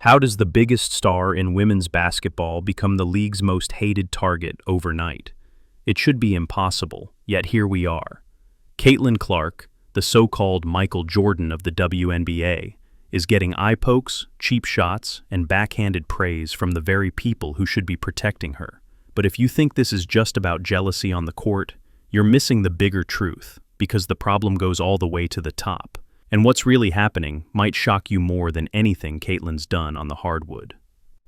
How does the biggest star in women's basketball become the league's most hated target overnight? It should be impossible, yet here we are. Caitlin Clark, the so-called Michael Jordan of the WNBA, is getting eye pokes, cheap shots, and backhanded praise from the very people who should be protecting her. But if you think this is just about jealousy on the court, you're missing the bigger truth, because the problem goes all the way to the top. And what's really happening might shock you more than anything Caitlin's done on the hardwood.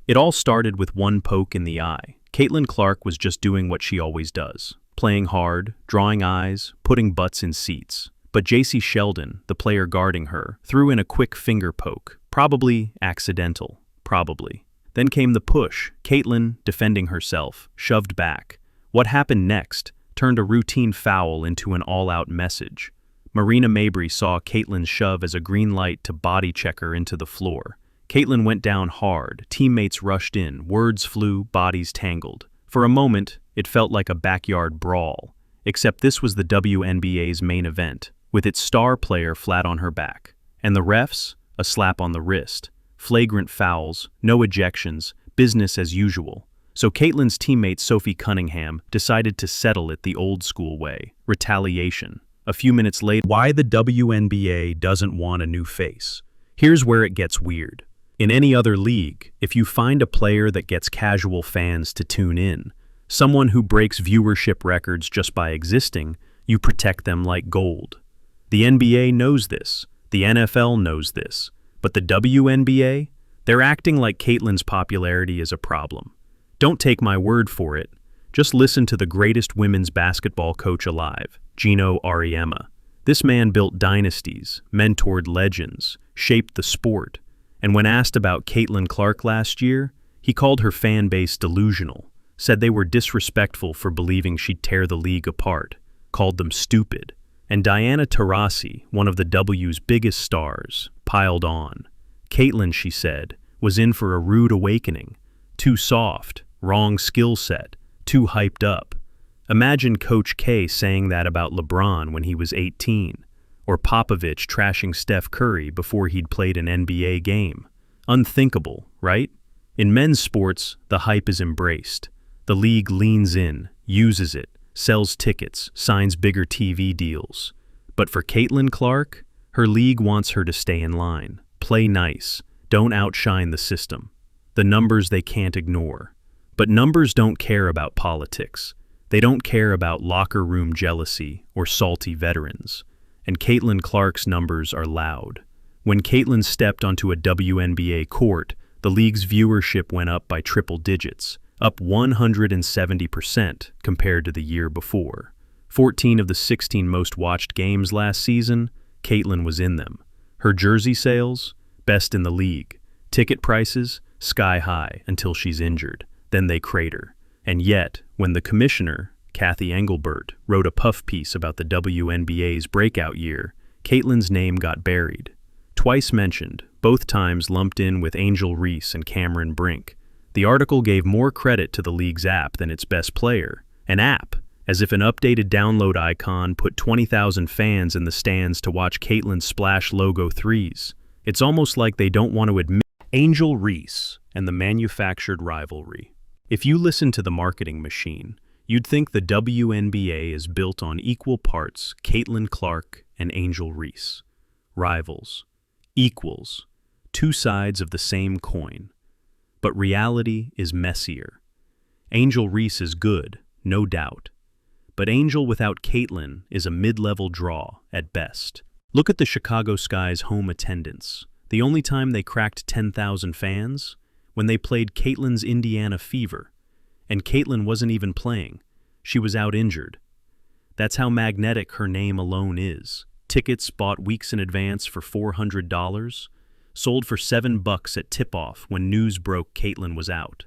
It all started with one poke in the eye. Caitlin Clark was just doing what she always does, playing hard, drawing eyes, putting butts in seats. But Jacy Sheldon, the player guarding her, threw in a quick finger poke, probably accidental, probably. Then came the push. Caitlin, defending herself, shoved back. What happened next turned a routine foul into an all-out message. Marina Mabrey saw Caitlin's shove as a green light to body check her into the floor. Caitlin went down hard, teammates rushed in, words flew, bodies tangled. For a moment, it felt like a backyard brawl, except this was the WNBA's main event, with its star player flat on her back. And the refs? A slap on the wrist. Flagrant fouls, no ejections, business as usual. So Caitlin's teammate Sophie Cunningham decided to settle it the old-school way, retaliation. A few minutes later, why the WNBA doesn't want a new face. Here's where it gets weird. In any other league, if you find a player that gets casual fans to tune in, someone who breaks viewership records just by existing, you protect them like gold. The NBA knows this. The NFL knows this. But the WNBA? They're acting like Caitlin's popularity is a problem. Don't take my word for it. Just listen to the greatest women's basketball coach alive, Gino Auriemma. This man built dynasties, mentored legends, shaped the sport, and when asked about Caitlin Clark last year, he called her fan base delusional, said they were disrespectful for believing she'd tear the league apart, called them stupid. And Diana Taurasi, one of the W's biggest stars, piled on. Caitlin, she said, was in for a rude awakening. Too soft, wrong skill set, too hyped up. Imagine Coach K saying that about LeBron when he was 18, or Popovich trashing Steph Curry before he'd played an NBA game. Unthinkable, right? In men's sports, the hype is embraced. The league leans in, uses it, sells tickets, signs bigger TV deals. But for Caitlin Clark, her league wants her to stay in line. Play nice. Don't outshine the system. The numbers they can't ignore. But numbers don't care about politics. They don't care about locker room jealousy or salty veterans. And Caitlin Clark's numbers are loud. When Caitlin stepped onto a WNBA court, the league's viewership went up by triple digits, up 170% compared to the year before. 14 of the 16 most watched games last season, Caitlin was in them. Her jersey sales, best in the league. Ticket prices, sky high until she's injured. Then they crater. And yet, when the commissioner, Cathy Engelbert, wrote a puff piece about the WNBA's breakout year, Caitlin's name got buried. Twice mentioned, both times lumped in with Angel Reese and Cameron Brink. The article gave more credit to the league's app than its best player. An app, as if an updated download icon put 20,000 fans in the stands to watch Caitlin's splash logo threes. It's almost like they don't want to admit Angel Reese and the manufactured rivalry. If you listen to the marketing machine, you'd think the WNBA is built on equal parts Caitlin Clark and Angel Reese. Rivals. Equals. Two sides of the same coin. But reality is messier. Angel Reese is good, no doubt. But Angel without Caitlin is a mid-level draw at best. Look at the Chicago Sky's home attendance. The only time they cracked 10,000 fans? When they played Caitlin's Indiana Fever. And Caitlin wasn't even playing. She was out injured. That's how magnetic her name alone is. Tickets bought weeks in advance for $400, sold for $7 at tip-off when news broke Caitlin was out.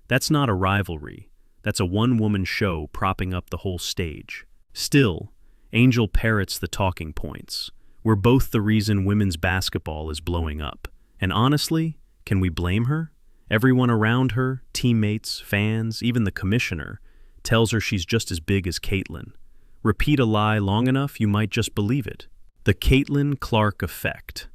That's not a rivalry. That's a one-woman show propping up the whole stage. Still, Angel parrots the talking points. We're both the reason women's basketball is blowing up. And honestly, can we blame her? Everyone around her, teammates, fans, even the commissioner, tells her she's just as big as Caitlin. Repeat a lie long enough, you might just believe it. The Caitlin Clark effect.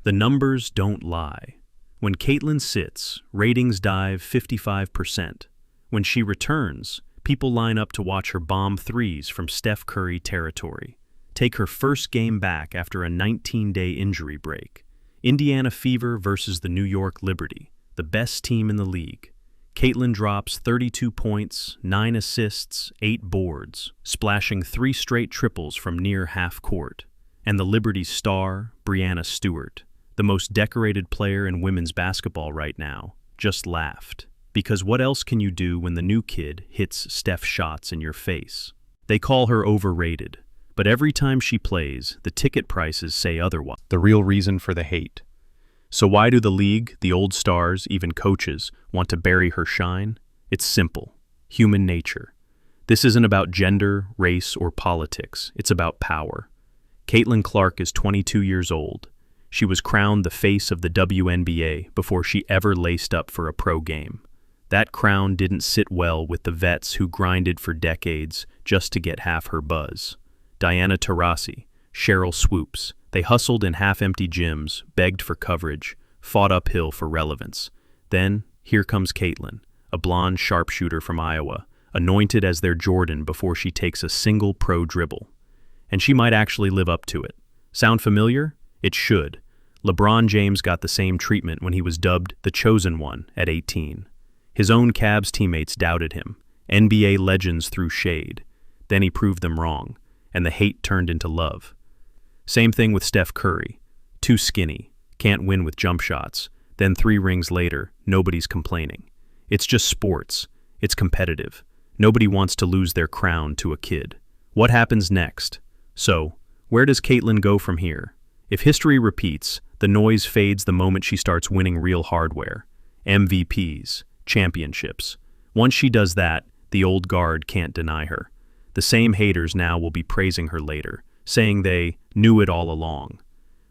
The numbers don't lie. When Caitlin sits, ratings dive 55%. When she returns, people line up to watch her bomb threes from Steph Curry territory. Take her first game back after a 19-day injury break. Indiana Fever versus the New York Liberty, the best team in the league. Caitlin drops 32 points, 9 assists, 8 boards, splashing 3 straight triples from near half court. And the Liberty's star, Breanna Stewart, the most decorated player in women's basketball right now, just laughed. Because what else can you do when the new kid hits Steph shots in your face? They call her overrated, but every time she plays, the ticket prices say otherwise. The real reason for the hate. So why do the league, the old stars, even coaches, want to bury her shine? It's simple. Human nature. This isn't about gender, race, or politics. It's about power. Caitlin Clark is 22 years old. She was crowned the face of the WNBA before she ever laced up for a pro game. That crown didn't sit well with the vets who grinded for decades just to get half her buzz. Diana Taurasi, Cheryl Swoops, they hustled in half-empty gyms, begged for coverage, fought uphill for relevance. Then, here comes Caitlin, a blonde sharpshooter from Iowa, anointed as their Jordan before she takes a single pro dribble. And she might actually live up to it. Sound familiar? It should. LeBron James got the same treatment when he was dubbed the Chosen One at 18. His own Cavs teammates doubted him. NBA legends threw shade. Then he proved them wrong, and the hate turned into love. Same thing with Steph Curry. Too skinny, can't win with jump shots. Then 3 rings later, nobody's complaining. It's just sports. It's competitive. Nobody wants to lose their crown to a kid. What happens next? So, where does Caitlin go from here? If history repeats, the noise fades the moment she starts winning real hardware. MVPs, championships. Once she does that, the old guard can't deny her. The same haters now will be praising her later, saying they knew it all along.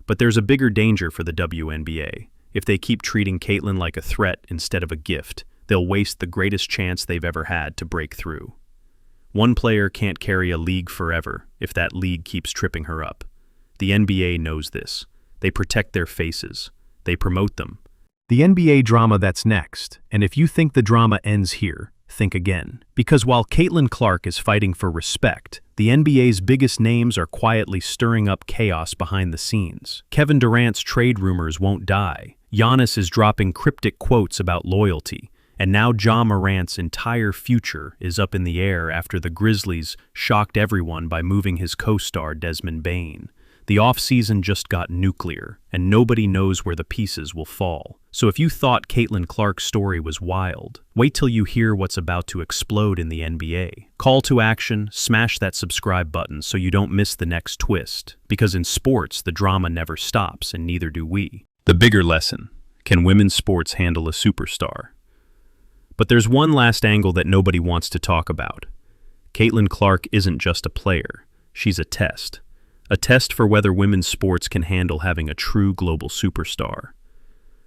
But there's a bigger danger for the WNBA. If they keep treating Caitlin like a threat instead of a gift, they'll waste the greatest chance they've ever had to break through. One player can't carry a league forever if that league keeps tripping her up. The NBA knows this. They protect their faces. They promote them. The NBA drama that's next, and if you think the drama ends here, think again. Because while Caitlin Clark is fighting for respect, the NBA's biggest names are quietly stirring up chaos behind the scenes. Kevin Durant's trade rumors won't die. Giannis is dropping cryptic quotes about loyalty. And now Ja Morant's entire future is up in the air after the Grizzlies shocked everyone by moving his co-star Desmond Bane. The offseason just got nuclear, and nobody knows where the pieces will fall. So if you thought Caitlin Clark's story was wild, wait till you hear what's about to explode in the NBA. Call to action, smash that subscribe button so you don't miss the next twist. Because in sports, the drama never stops, and neither do we. The bigger lesson: can women's sports handle a superstar? But there's one last angle that nobody wants to talk about. Caitlin Clark isn't just a player. She's a test. A test for whether women's sports can handle having a true global superstar.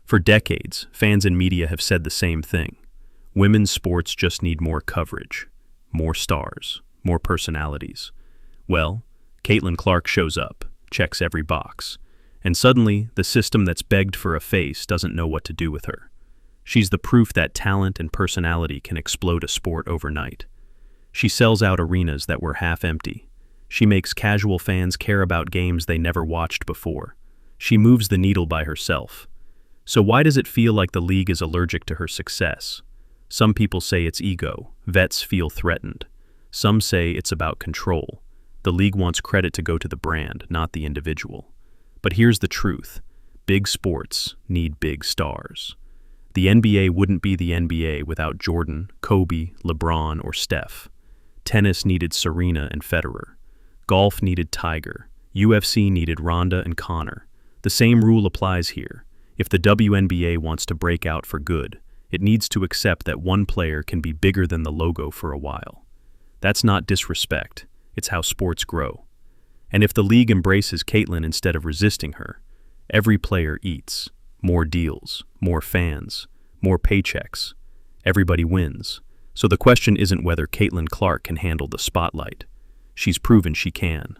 For decades, fans and media have said the same thing. Women's sports just need more coverage, more stars, more personalities. Well, Caitlin Clark shows up, checks every box, and suddenly the system that's begged for a face doesn't know what to do with her. She's the proof that talent and personality can explode a sport overnight. She sells out arenas that were half empty. She makes casual fans care about games they never watched before. She moves the needle by herself. So why does it feel like the league is allergic to her success? Some people say it's ego. Vets feel threatened. Some say it's about control. The league wants credit to go to the brand, not the individual. But here's the truth. Big sports need big stars. The NBA wouldn't be the NBA without Jordan, Kobe, LeBron, or Steph. Tennis needed Serena and Federer. Golf needed Tiger. UFC needed Ronda and Conor. The same rule applies here. If the WNBA wants to break out for good, it needs to accept that one player can be bigger than the logo for a while. That's not disrespect. It's how sports grow. And if the league embraces Caitlin instead of resisting her, every player eats. More deals, more fans, more paychecks. Everybody wins. So the question isn't whether Caitlin Clark can handle the spotlight. She's proven she can.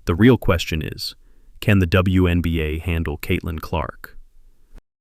The real question is, can the WNBA handle Caitlin Clark?